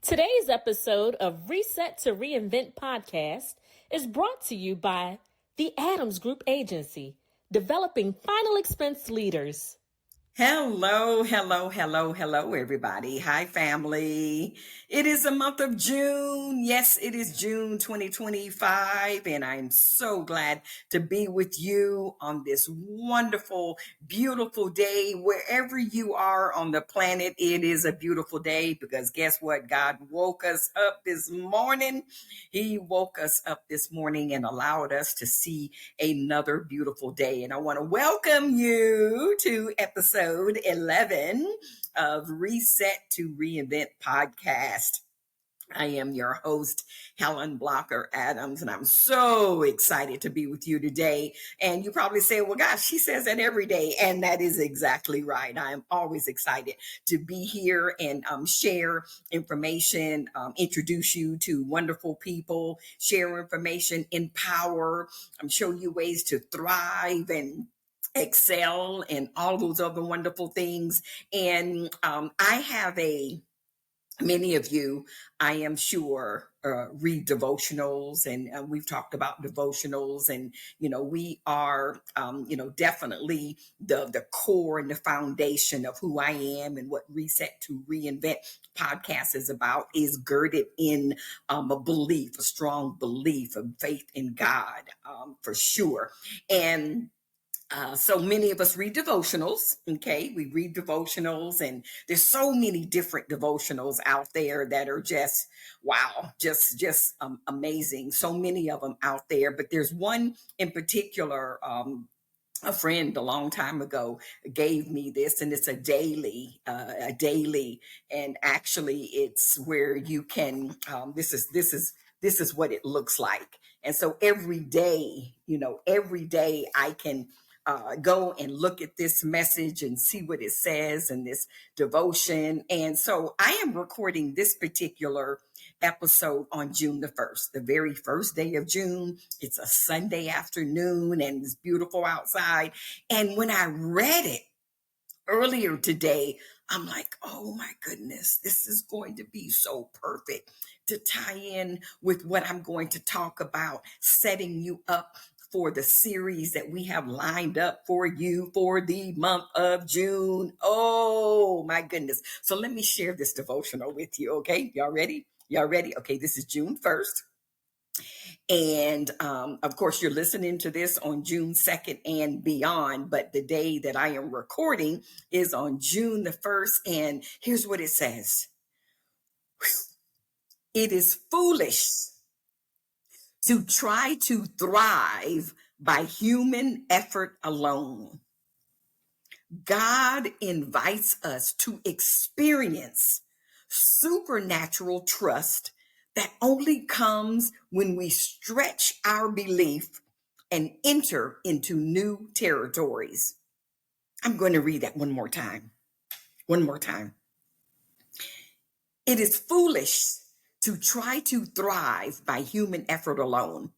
Today's episode of Reset to Reinvent podcast is brought to you by the Adams Group Agency, developing final expense leaders. Hello, everybody. Hi, family. It is the month of June. Yes, it is June 2025, and I'm so glad to be with you on this wonderful, beautiful day. Wherever you are on the planet, it is a beautiful day because guess what? God woke us up this morning. He woke us up this morning and allowed us to see another beautiful day. And I want to welcome you to episode 11 of Reset to Reinvent podcast. I am your host, Helen Blocker Adams, and I'm so excited to be with you today. And you probably say, well, gosh, she says that every day. And that is exactly right. I am always excited to be here and share information, introduce you to wonderful people, share information, empower, show you ways to thrive and excel and all those other wonderful things. And I have many of you, I am sure, read devotionals, and we've talked about devotionals, and we are, definitely the core and the foundation of who I am and what Reset to Reinvent podcast is about is girded in a belief, a strong belief of faith in God, for sure, and. So many of us read devotionals. Okay. We read devotionals, and there's so many different devotionals out there that are just, wow, just amazing. So many of them out there, but there's one in particular, a friend a long time ago gave me this, and it's a daily, and actually it's where you can, this is what it looks like. And so every day I can go and look at this message and see what it says and this devotion. And so I am recording this particular episode on June the 1st, the very first day of June. It's a Sunday afternoon and it's beautiful outside. And when I read it earlier today, I'm like, oh my goodness, this is going to be so perfect to tie in with what I'm going to talk about, setting you up for the series that we have lined up for you for the month of June. Oh my goodness. So let me share this devotional with you. Okay. Y'all ready? Okay. This is June 1st. And of course, you're listening to this on June 2nd and beyond, but the day that I am recording is on June the 1st. And here's what it says. It is foolish to try to thrive by human effort alone. God invites us to experience supernatural trust that only comes when we stretch our belief and enter into new territories. I'm going to read that one more time. It is foolish to try to thrive by human effort alone.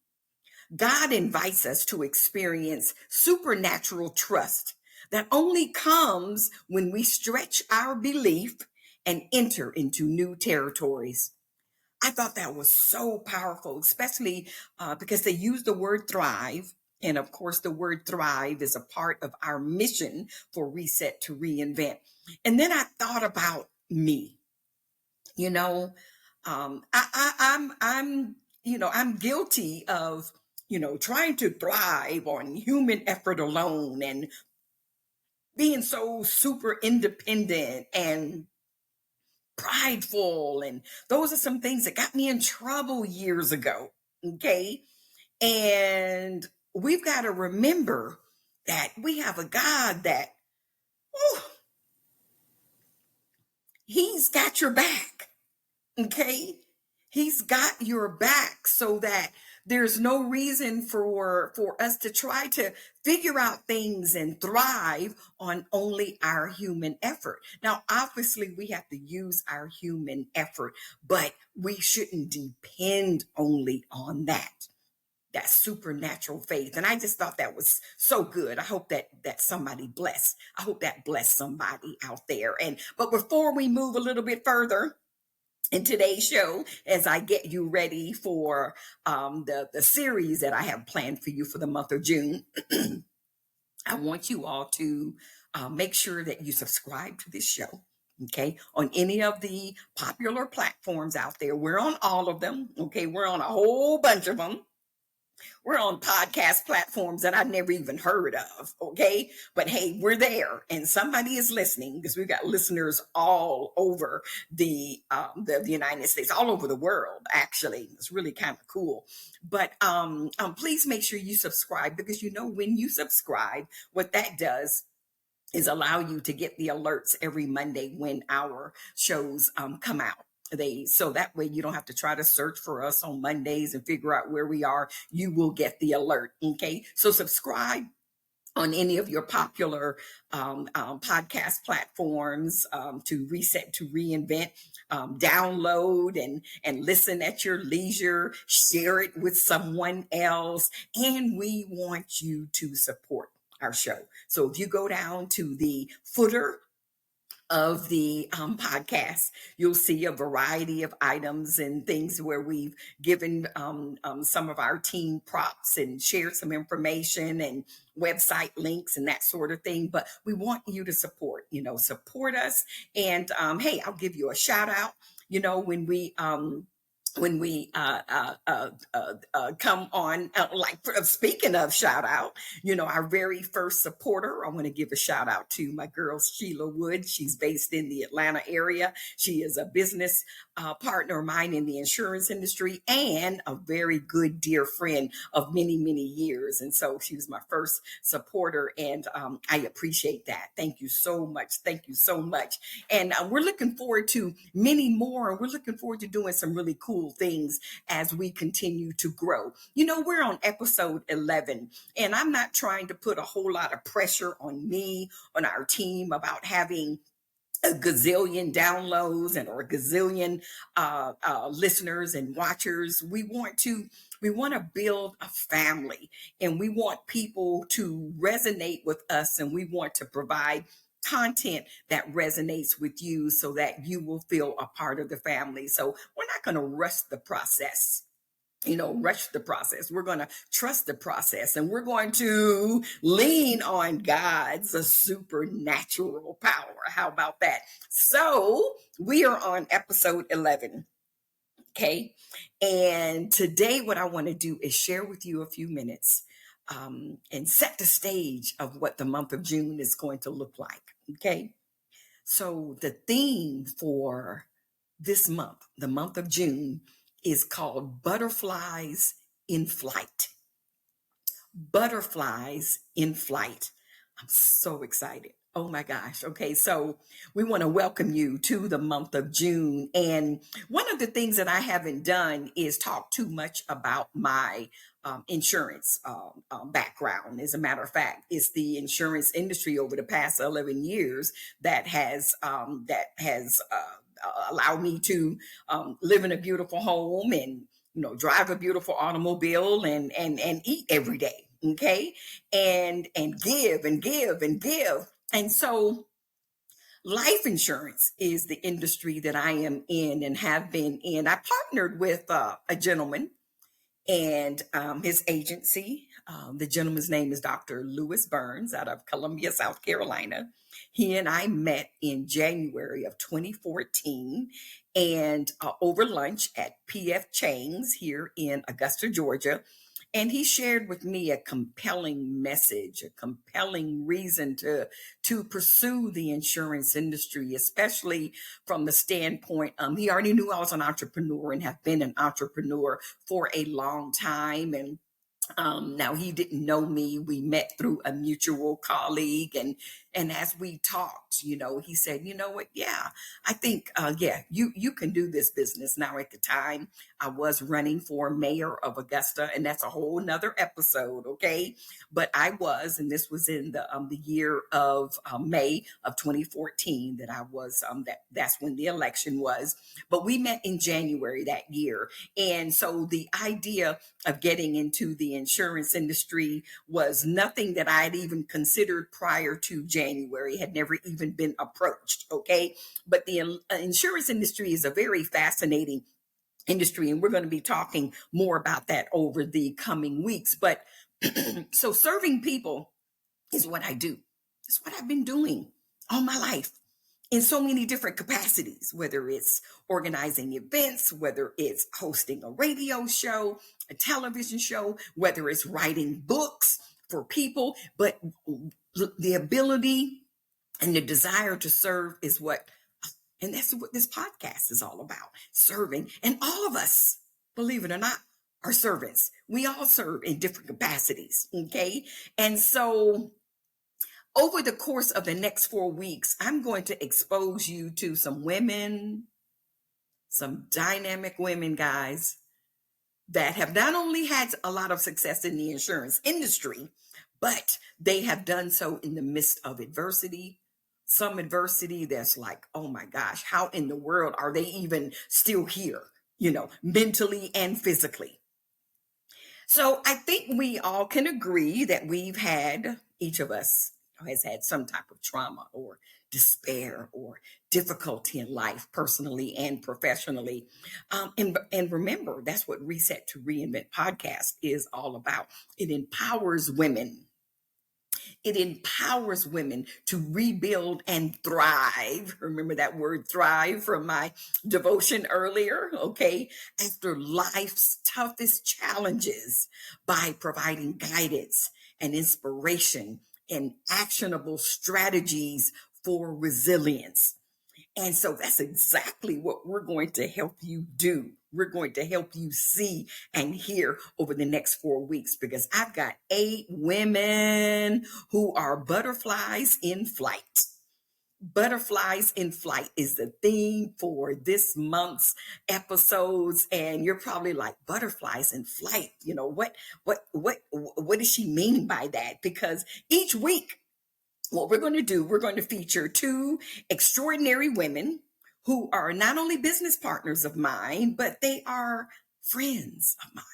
God invites us to experience supernatural trust that only comes when we stretch our belief and enter into new territories. I thought that was so powerful, especially because they use the word thrive. And of course, the word thrive is a part of our mission for Reset to Reinvent. And then I thought about me. I'm guilty of, trying to thrive on human effort alone and being so super independent and prideful. And those are some things that got me in trouble years ago. Okay. And we've got to remember that we have a God that, he's got your back. Okay. He's got your back so that there's no reason for us to try to figure out things and thrive on only our human effort. Now, obviously, we have to use our human effort, but we shouldn't depend only on that supernatural faith. And I just thought that was so good. I hope that somebody blessed. I hope that blessed somebody out there. But before we move a little bit further, In today's show, as I get you ready for the series that I have planned for you for the month of June, I want you all to make sure that you subscribe to this show. Okay, on any of the popular platforms out there. We're on all of them. Okay, we're on a whole bunch of them. We're on podcast platforms that I've never even heard of. Okay. But hey, we're there and somebody is listening because we've got listeners all over the United States, all over the world, actually. It's really kind of cool. But please make sure you subscribe because when you subscribe, what that does is allow you to get the alerts every Monday when our shows come out. So that way you don't have to try to search for us on Mondays and figure out where we are. You will get the alert. Okay, so subscribe on any of your popular podcast platforms to Reset to Reinvent. Download and listen at your leisure. Share it with someone else, and we want you to support our show. So if you go down to the footer of the podcast, you'll see a variety of items and things where we've given some of our team props and shared some information and website links and that sort of thing. But we want you to support us. And hey, I'll give you a shout out. When we come on, speaking of shout out, our very first supporter, I want to give a shout out to my girl, Sheila Wood. She's based in the Atlanta area. She is a business partner of mine in the insurance industry and a very good dear friend of many, many years. And so she was my first supporter, and I appreciate that. Thank you so much. Thank you so much. And we're looking forward to many more. We're looking forward to doing some really cool things as we continue to grow. We're on episode 11, and I'm not trying to put a whole lot of pressure on me, on our team about having a gazillion downloads or a gazillion listeners and watchers. We want to build a family, and we want people to resonate with us, and we want to provide content that resonates with you so that you will feel a part of the family. So we're not going to rush the process. We're going to trust the process, and we're going to lean on God's supernatural power. How about that? So we are on episode 11. Okay. And today what I want to do is share with you a few minutes and set the stage of what the month of June is going to look like. Okay. So the theme for this month, the month of June, is called Butterflies in Flight. Butterflies in Flight. I'm so excited. Oh my gosh. Okay, so we want to welcome you to the month of June. And one of the things that I haven't done is talk too much about my insurance background. As a matter of fact, it's the insurance industry over the past 11 years that has allowed me to live in a beautiful home and drive a beautiful automobile and eat every day. Okay, and give and give and give. And so life insurance is the industry that I am in and have been in. I partnered with a gentleman and his agency. The gentleman's name is Dr. Lewis Burns out of Columbia, South Carolina. He and I met in January of 2014 and over lunch at PF Chang's here in Augusta, Georgia. And he shared with me a compelling message, a compelling reason to pursue the insurance industry, especially from the standpoint, he already knew I was an entrepreneur and have been an entrepreneur for a long time. And now he didn't know me. We met through a mutual colleague, and as we talked, he said, "You know what? Yeah, I think, you can do this business." Now, at the time, I was running for mayor of Augusta, and that's a whole nother episode, okay? But I was, and this was in the year of May of 2014 that I was. That's when the election was. But we met in January that year, and so the idea of getting into the insurance industry was nothing that I had even considered prior to January, had never even been approached. Okay. But the insurance industry is a very fascinating industry, and we're going to be talking more about that over the coming weeks. But so serving people is what I do. It's what I've been doing all my life in so many different capacities, whether it's organizing events, whether it's hosting a radio show, a television show, whether it's writing books for people. But the ability and the desire to serve is what, and that's what this podcast is all about, serving. And all of us, believe it or not, are servants. We all serve in different capacities. Okay. And so over the course of the next 4 weeks, I'm going to expose you to some women, some dynamic women, guys, that have not only had a lot of success in the insurance industry, but they have done so in the midst of adversity. Some adversity that's like, oh my gosh, how in the world are they even still here, mentally and physically? So I think we all can agree that each of us has had some type of trauma or despair or difficulty in life, personally and professionally. And remember, that's what Reset to Reinvent podcast is all about. It empowers women. It empowers women to rebuild and thrive. Remember that word thrive from my devotion earlier, okay? After life's toughest challenges by providing guidance and inspiration and actionable strategies for resilience. And so that's exactly what we're going to help you do. We're going to help you see and hear over the next 4 weeks, because I've got 8 women who are butterflies in flight. Butterflies in flight is the theme for this month's episodes. And you're probably like, butterflies in flight, what does she mean by that? Because each week, what we're going to do, we're going to feature 2 extraordinary women who are not only business partners of mine, but they are friends of mine.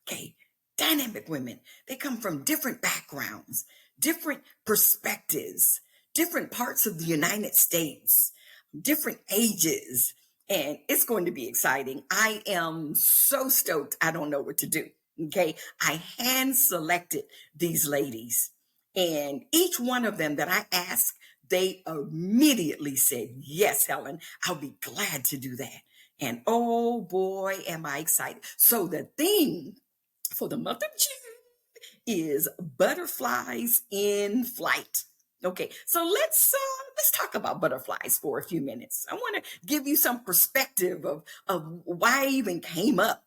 Okay. Dynamic women. They come from different backgrounds, different perspectives, different parts of the United States, different ages. And it's going to be exciting. I am so stoked. I don't know what to do. Okay. I hand selected these ladies. And each one of them that I asked, they immediately said, yes, Helen, I'll be glad to do that. And oh boy, am I excited. So the theme for the month of June is butterflies in flight. Okay, so let's talk about butterflies for a few minutes. I want to give you some perspective of why I even came up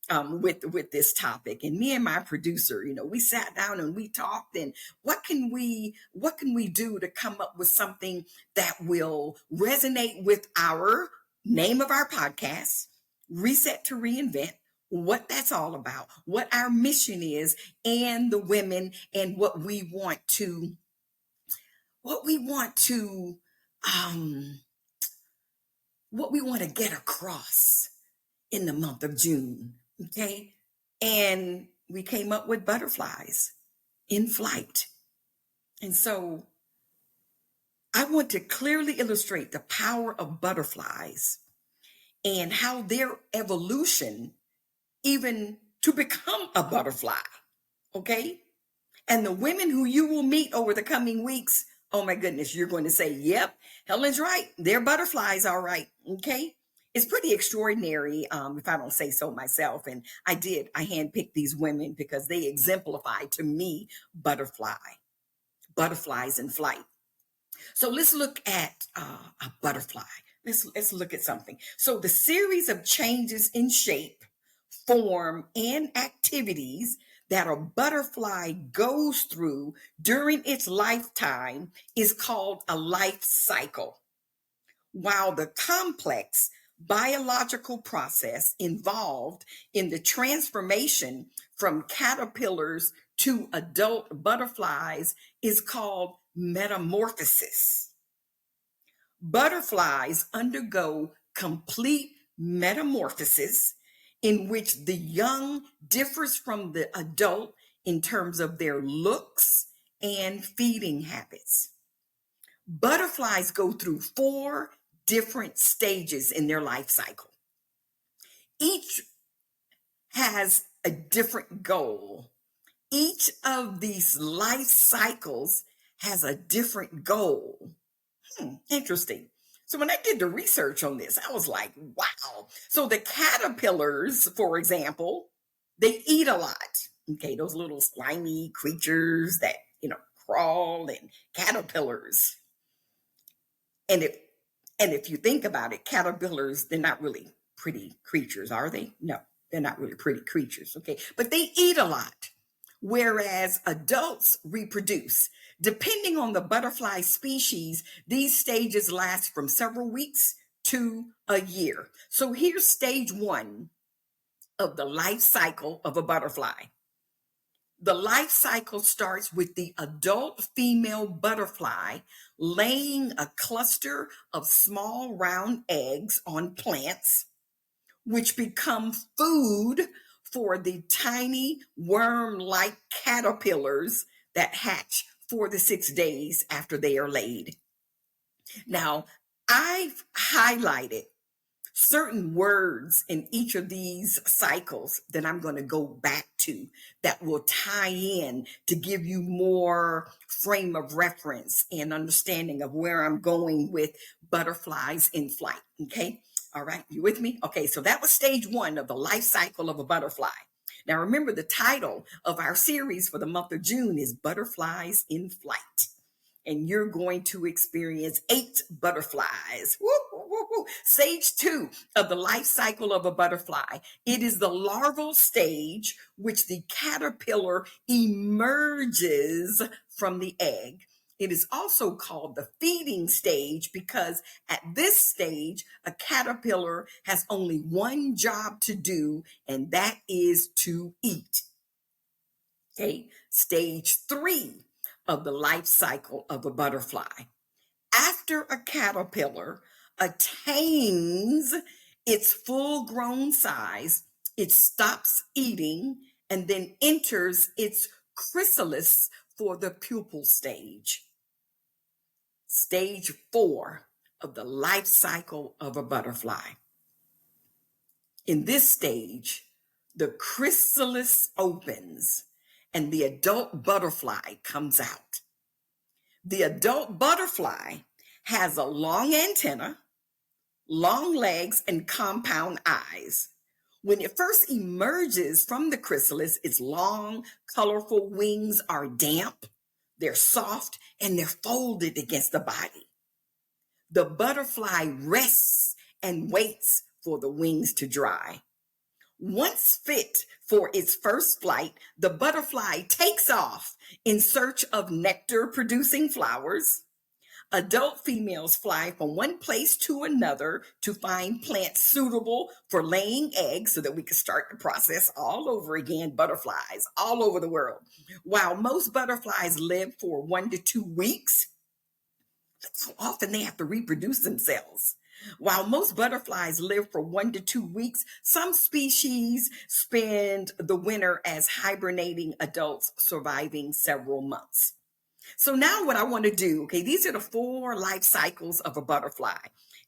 with this topic. And me and my producer, we sat down and we talked, and what can we do to come up with something that will resonate with our name of our podcast, Reset to Reinvent, what that's all about, what our mission is, and the women, and what we want to get across in the month of June. Okay. And we came up with butterflies in flight. And so I want to clearly illustrate the power of butterflies and how their evolution, even to become a butterfly. Okay. And the women who you will meet over the coming weeks, oh my goodness, you're going to say, yep, Helen's right. They're butterflies. All right. Okay. It's pretty extraordinary, if I don't say so myself. And I handpicked these women because they exemplify to me butterflies in flight. So let's look at a butterfly. Let's look at something. So the series of changes in shape, form, and activities that a butterfly goes through during its lifetime is called a life cycle. While the complex biological process involved in the transformation from caterpillars to adult butterflies is called metamorphosis. Butterflies undergo complete metamorphosis in which the young differs from the adult in terms of their looks and feeding habits. Butterflies go through 4 different stages in their life cycle. Each has a different goal. Each of these life cycles has a different goal. Interesting. So when I did the research on this, I was like, wow. So the caterpillars, for example, they eat a lot. Okay, those little slimy creatures that, crawl, and caterpillars. And if you think about it, caterpillars, they're not really pretty creatures, are they? No, they're not really pretty creatures, okay? But they eat a lot, whereas adults reproduce. Depending on the butterfly species, these stages last from several weeks to a year. So here's stage 1 of the life cycle of a butterfly. The life cycle starts with the adult female butterfly laying a cluster of small round eggs on plants, which become food for the tiny worm-like caterpillars that hatch 4 to 6 days after they are laid. Now, I've highlighted certain words in each of these cycles that I'm going to go back to that will tie in to give you more frame of reference and understanding of where I'm going with butterflies in flight. Okay. All right. You with me? Okay. So that was stage 1 of the life cycle of a butterfly. Now remember, the title of our series for the month of June is Butterflies in Flight. And you're going to experience 8 butterflies. Woo, woo, woo. Stage 2 of the life cycle of a butterfly. It is the larval stage, which the caterpillar emerges from the egg. It is also called the feeding stage because at this stage, a caterpillar has only one job to do, and that is to eat. Okay, stage 3 of the life cycle of a butterfly. After a caterpillar attains its full-grown size, it stops eating and then enters its chrysalis for the pupal stage. Stage 4 of the life cycle of a butterfly. In this stage, the chrysalis opens and the adult butterfly comes out. The adult butterfly has a long antenna, long legs, and compound eyes. When it first emerges from the chrysalis, its long, colorful wings are damp, they're soft, and they're folded against the body. The butterfly rests and waits for the wings to dry. Once fit for its first flight, the butterfly takes off in search of nectar-producing flowers. Adult females fly from one place to another to find plants suitable for laying eggs so that we can start the process all over again, butterflies all over the world. While most butterflies live for 1 to 2 weeks, that's how often they have to reproduce themselves. While most butterflies live for 1 to 2 weeks, some species spend the winter as hibernating adults, surviving several months. So now what I want to do, okay, these are the 4 life cycles of a butterfly.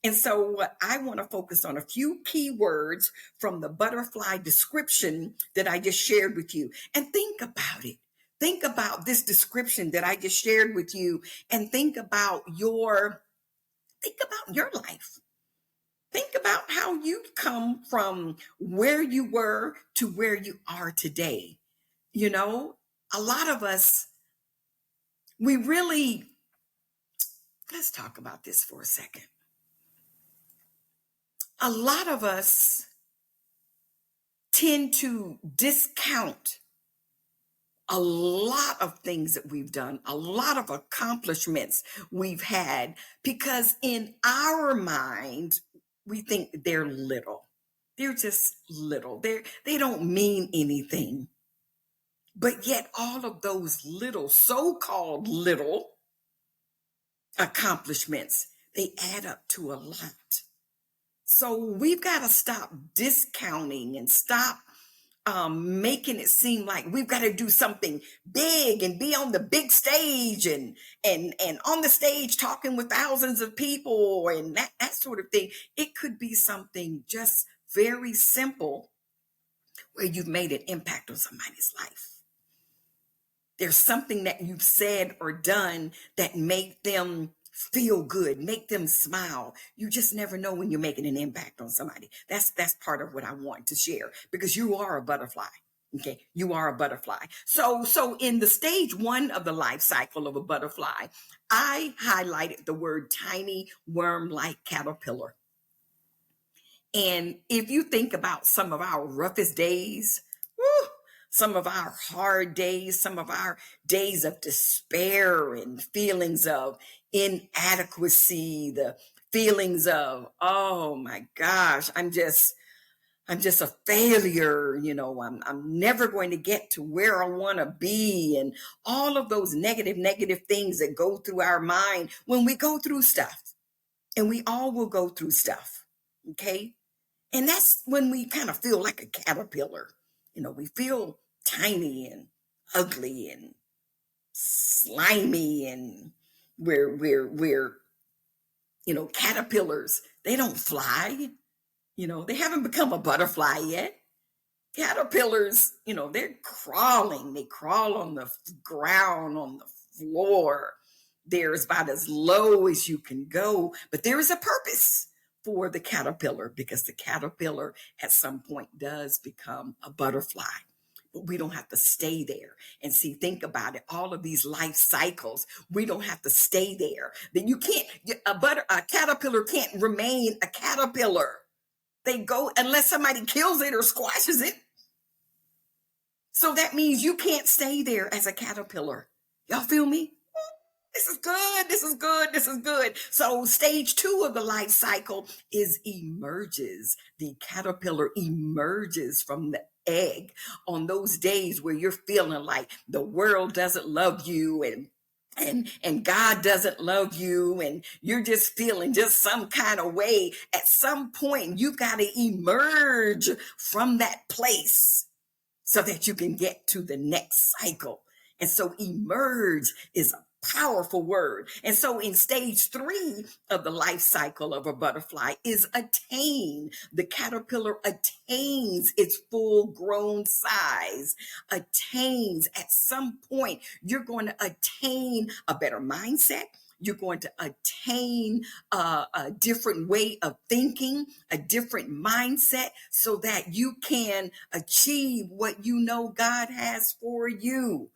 And so I want to focus on a few key words from the butterfly description that I just shared with you. And think about it. Think about this description that I just shared with you, and think about your life. Think about how you come from where you were to where you are today. You know, a lot of us, let's talk about this for a second. A lot of us tend to discount a lot of things that we've done, a lot of accomplishments we've had, because in our mind, we think they're little. They're just little. They don't mean anything. But yet all of those little, so-called little accomplishments, they add up to a lot. So we've got to stop discounting and stop making it seem like we've got to do something big and be on the big stage and on the stage talking with thousands of people and that sort of thing. It could be something just very simple where you've made an impact on somebody's life. There's something that you've said or done that made them feel good, make them smile. You just never know when you're making an impact on somebody. That's part of what I want to share, because you are a butterfly. Okay, you are a butterfly. So in the stage 1 of the life cycle of a butterfly, I highlighted the word tiny worm-like caterpillar. And if you think about some of our roughest days, woo, some of our hard days, some of our days of despair and feelings of inadequacy, the feelings of, oh my gosh, I'm just a failure, I'm never going to get to where I want to be, and all of those negative things that go through our mind when we go through stuff. And we all will go through stuff. Okay? And that's when we kind of feel like a caterpillar. We feel tiny and ugly and slimy, and we're caterpillars. They don't fly. They haven't become a butterfly yet. Caterpillars, they're crawling. They crawl on the ground, on the floor. They're about as low as you can go, but there is a purpose for the caterpillar, because the caterpillar at some point does become a butterfly. But we don't have to stay there. And see, think about it. All of these life cycles, we don't have to stay there. Then you can't, a caterpillar can't remain a caterpillar. They go unless somebody kills it or squashes it. So that means you can't stay there as a caterpillar. Y'all feel me? This is good. This is good. This is good. So stage 2 of the life cycle is emerges. The caterpillar emerges from the egg on those days where you're feeling like the world doesn't love you and God doesn't love you, and you're just feeling just some kind of way. At some point, you've got to emerge from that place so that you can get to the next cycle. And so emerge is a powerful word. And so in stage 3 of the life cycle of a butterfly is attain. The caterpillar attains its full grown size, attains. At some point, you're going to attain a better mindset. You're going to attain a different way of thinking, a different mindset, so that you can achieve what you know God has for you.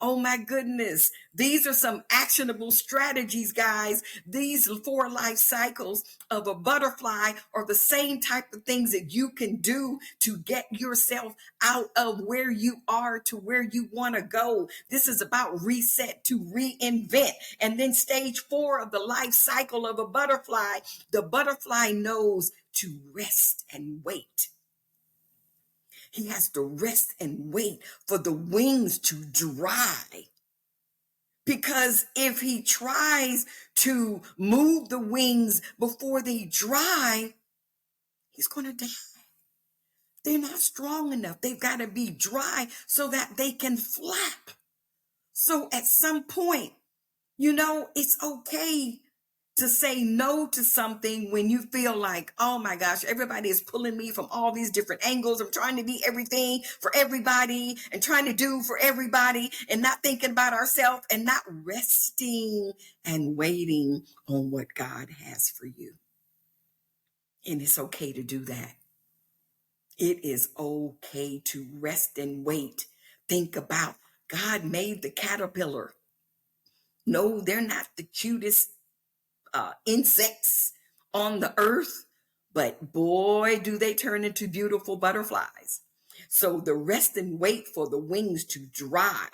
Oh my goodness. These are some actionable strategies, guys. These 4 life cycles of a butterfly are the same type of things that you can do to get yourself out of where you are to where you want to go. This is about reset to reinvent. And then stage 4 of the life cycle of a butterfly, the butterfly knows to rest and wait. He has to rest and wait for the wings to dry. Because if he tries to move the wings before they dry, he's going to die. They're not strong enough. They've got to be dry so that they can flap. So at some point, it's okay to say no to something when you feel like, oh my gosh, everybody is pulling me from all these different angles. I'm trying to be everything for everybody and trying to do for everybody and not thinking about ourselves and not resting and waiting on what God has for you. And it's okay to do that. It is okay to rest and wait. Think about God made the caterpillar. No, they're not the cutest insects on the earth, but boy, do they turn into beautiful butterflies. So the rest and wait for the wings to dry,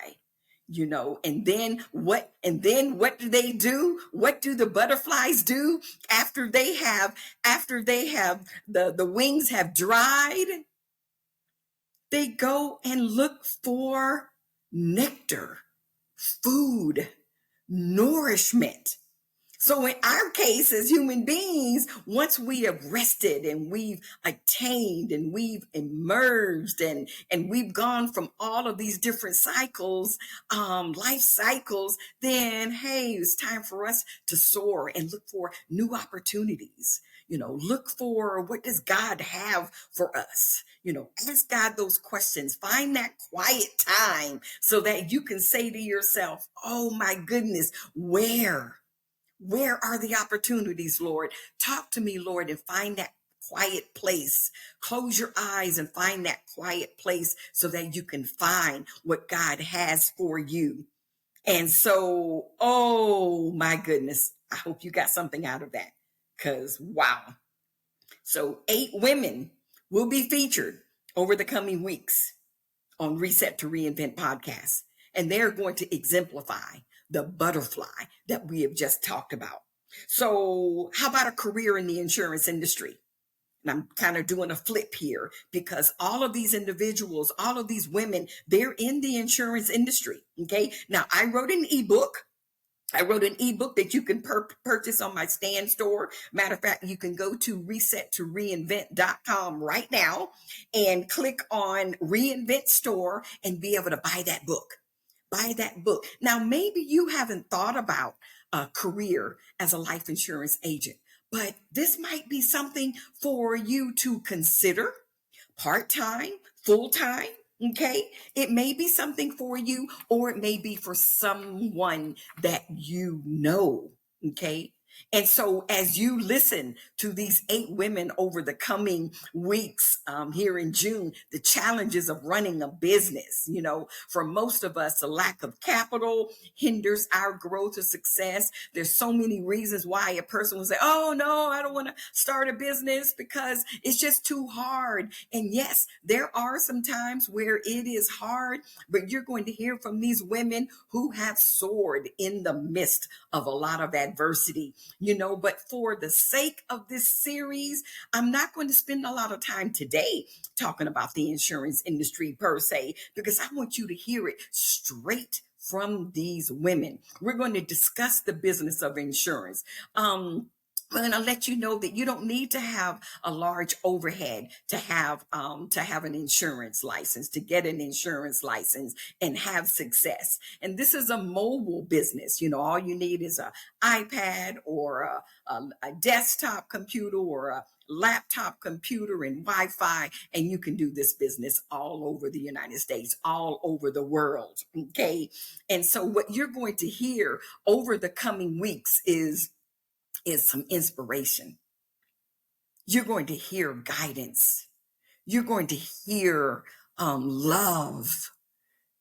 and then what do they do? What do the butterflies do after they have the wings have dried? They go and look for nectar, food, nourishment. So in our case, as human beings, once we have rested and we've attained and we've emerged and we've gone from all of these different cycles, life cycles, then hey, it's time for us to soar and look for new opportunities. Look for what does God have for us? Ask God those questions. Find that quiet time so that you can say to yourself, oh my goodness, where are the opportunities, Lord? Talk to me, Lord, and find that quiet place. Close your eyes and find that quiet place so that you can find what God has for you. And so, oh my goodness, I hope you got something out of that because wow. So 8 women will be featured over the coming weeks on Reset to Reinvent podcast. And they're going to exemplify the butterfly that we have just talked about. So how about a career in the insurance industry? And I'm kind of doing a flip here because all of these individuals, all of these women, they're in the insurance industry. Okay. Now I wrote an ebook that you can purchase on my stand store. Matter of fact, you can go to resettoreinvent.com right now and click on Reinvent Store and be able to buy that book. Buy that book. Now, maybe you haven't thought about a career as a life insurance agent, but this might be something for you to consider part-time, full-time. Okay, it may be something for you, or it may be for someone that you know. Okay, and so as you listen to these 8 women over the coming weeks here in June, the challenges of running a business, for most of us, the lack of capital hinders our growth or success. There's so many reasons why a person will say, oh no, I don't want to start a business because it's just too hard. And yes, there are some times where it is hard, but you're going to hear from these women who have soared in the midst of a lot of adversity, but for the sake of this series, I'm not going to spend a lot of time today talking about the insurance industry per se, because I want you to hear it straight from these women. We're going to discuss the business of insurance. I'm going to let you know that you don't need to have a large overhead to have an insurance license, to get an insurance license and have success. And this is a mobile business. All you need is an iPad or a desktop computer or a laptop computer and Wi-Fi, and you can do this business all over the United States, all over the world. Okay. And so what you're going to hear over the coming weeks is some inspiration. You're going to hear guidance. You're going to hear love.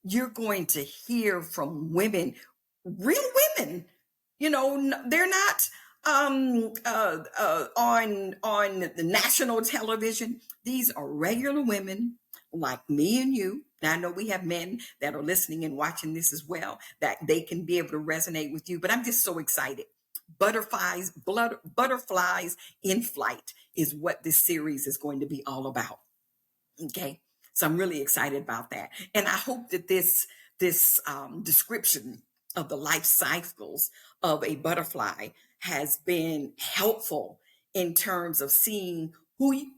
You're going to hear from women, real women. They're not on the national television. These are regular women like me and you. Now I know we have men that are listening and watching this as well, that they can be able to resonate with you. But I'm just so excited. Butterflies in flight is what this series is going to be all about. Okay, so I'm really excited about that, and I hope that this description of the life cycles of a butterfly has been helpful in terms of seeing who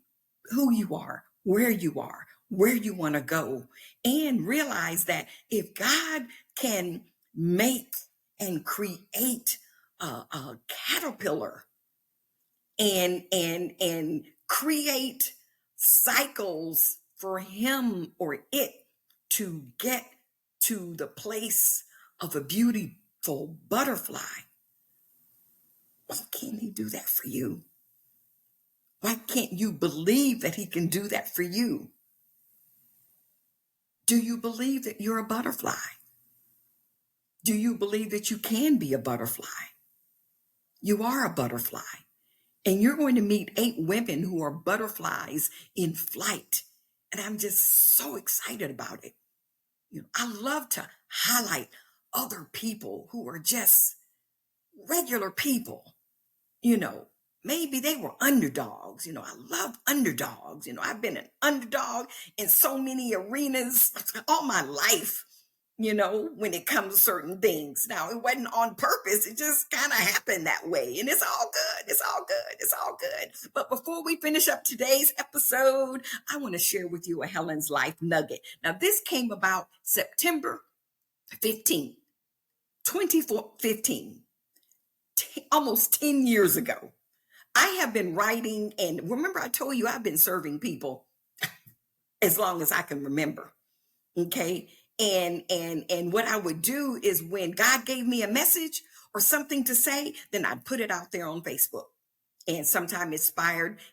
you are, where you want to go, and realize that if God can make and create a caterpillar and create cycles for him or it to get to the place of a beautiful butterfly, why can't he do that for you? Why can't you believe that he can do that for you? Do you believe that you're a butterfly? Do you believe that you can be a butterfly? You are a butterfly. And you're going to meet 8 women who are butterflies in flight. And I'm just so excited about it. I love to highlight other people who are just regular people. Maybe they were underdogs. I love underdogs. I've been an underdog in so many arenas all my life. when it comes to certain things. Now, it wasn't on purpose. It just kind of happened that way. And it's all good. It's all good. It's all good. But before we finish up today's episode, I want to share with you a Helen's Life nugget. Now, this came about September 15th, 2015, almost 10 years ago. I have been writing, and remember I told you I've been serving people as long as I can remember. Okay. And what I would do is when God gave me a message or something to say, then I'd put it out there on Facebook. And sometimes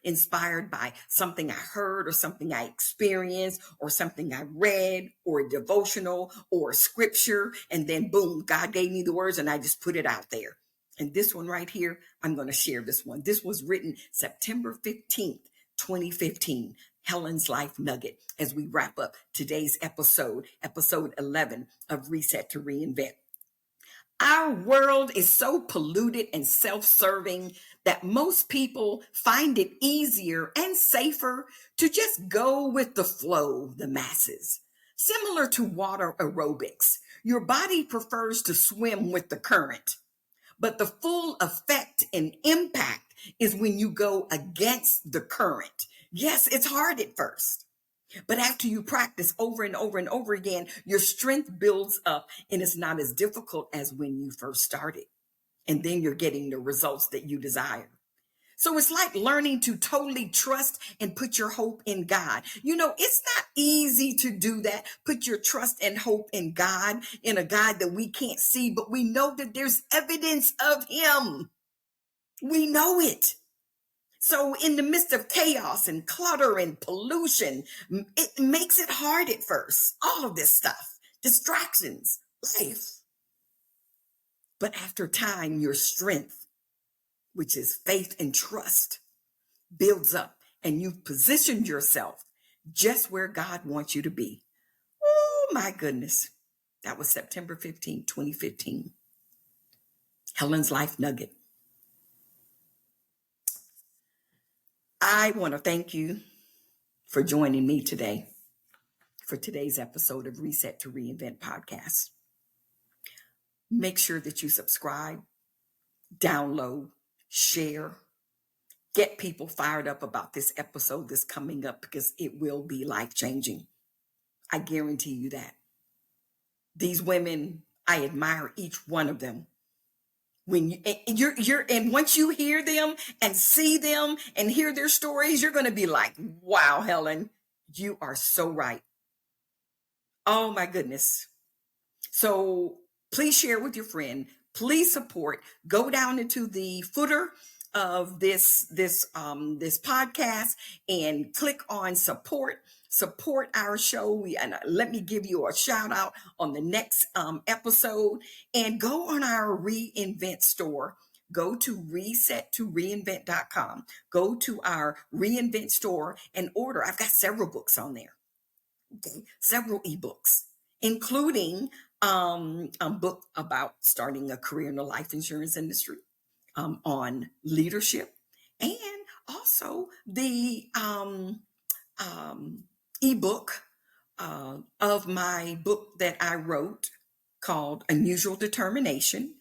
inspired by something I heard or something I experienced or something I read or a devotional or a scripture. And then boom, God gave me the words and I just put it out there. And this one right here, I'm going to share this one. This was written September 15th, 2015. Helen's Life Nugget, as we wrap up today's episode 11 of Reset to Reinvent. Our world is so polluted and self-serving that most people find it easier and safer to just go with the flow, the masses. Similar to water aerobics, your body prefers to swim with the current. But the full effect and impact is when you go against the current. Yes, it's hard at first, but after you practice over and over and over again, your strength builds up and it's not as difficult as when you first started. And then you're getting the results that you desire. So it's like learning to totally trust and put your hope in God. It's not easy to do that. Put your trust and hope in God, in a God that we can't see, but we know that there's evidence of Him. We know it. So in the midst of chaos and clutter and pollution, it makes it hard at first. All of this stuff, distractions, life. But after time, your strength, which is faith and trust, builds up and you've positioned yourself just where God wants you to be. Oh my goodness. That was September 15, 2015. Helen's Life Nugget. I want to thank you for joining me today for today's episode of Reset to Reinvent podcast. Make sure that you subscribe, download, share, get people fired up about this episode that's coming up because it will be life-changing. I guarantee you that. These women, I admire each one of them. When and once you hear them and see them and hear their stories, you're going to be like, wow, Helen, you are so right. Oh my goodness. So please share with your friend. Please support. Go down into the footer of this podcast and click on support. Support our show. And let me give you a shout out on the next episode. And go on our Reinvent store. Go to resettoreinvent.com. Go to our Reinvent store and order. I've got several books on there. Okay, several ebooks, including a book about starting a career in the life insurance industry, on leadership, and also the ebook of my book that I wrote called Unusual Determination,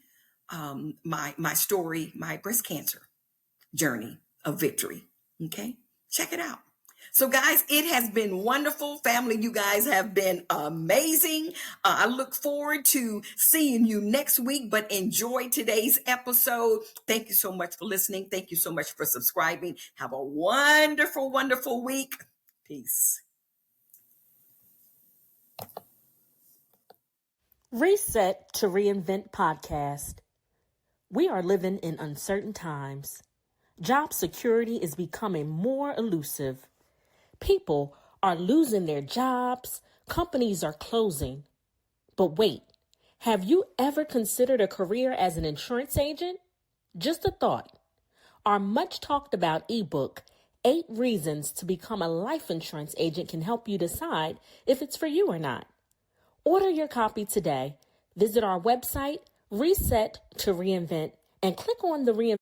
my story, my breast cancer journey of victory. Okay, check it out. So guys, it has been wonderful. Family, you guys have been amazing. I look forward to seeing you next week, but enjoy today's episode. Thank you so much for listening. Thank you so much for subscribing. Have a wonderful, wonderful week. Peace. Reset to Reinvent podcast. We are living in uncertain times. Job security is becoming more elusive. People are losing their jobs. Companies are closing. But wait, have you ever considered a career as an insurance agent? Just a thought. Our much talked about ebook, 8 Reasons to Become a Life Insurance Agent, can help you decide if it's for you or not. Order your copy today. Visit our website, Reset to Reinvent, and click on the Reinvent